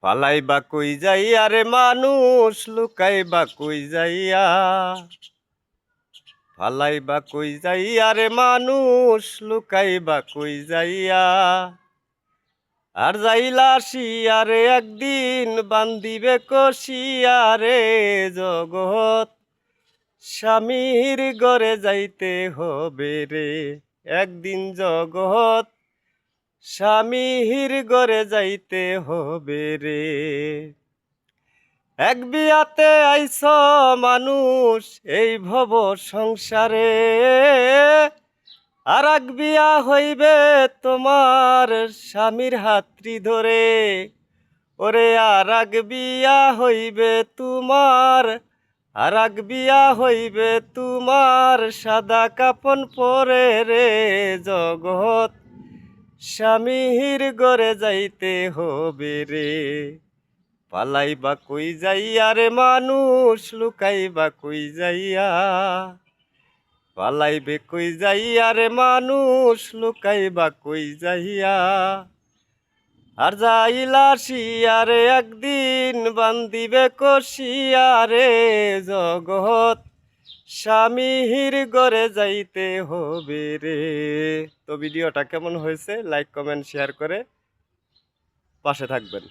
পালাইবা কই যাইয়া রে মানুষ লুকাইবা কই যাইয়া, পালাইবা কই যাইয়া রে মানুষ লুকাইবা কই যাইয়া। আর যাইলা শিয়ারে একদিন বান্দিবে কষিয়ারে জগৎ, স্বামীর ঘরে যাইতে হবে রে একদিন জগৎ, স্বামীর ঘরে যাইতে হবে রে। এক বিয়াতে আইছ মানুষ এই ভব সংসারে, আর এক বিয়া হইবে তোমার স্বামীর হাতড়ি ধরে। ওরে আর এক বিয়া হইবে তোমার, আর এক বিয়া হইবে তোমার সাদা কাপন পরে রে জগৎ, স্বামীর ঘরে যাইতে হবে রে। পালাইবা কই যাইয়া রে মানুষ লুকাইবা কই যাইয়া, পালাইবে কই যাইয়া রে মানুষ লুকাইবা কই যাইয়া। আর যাইলা শিয়ারে একদিন বান্দিবে কষিয়ারে জগৎ, স্বামীর ঘরে যাইতে হবে রে। তো ভিডিওটা কেমন হয়েছে লাইক কমেন্ট শেয়ার করে পাশে থাকবেন।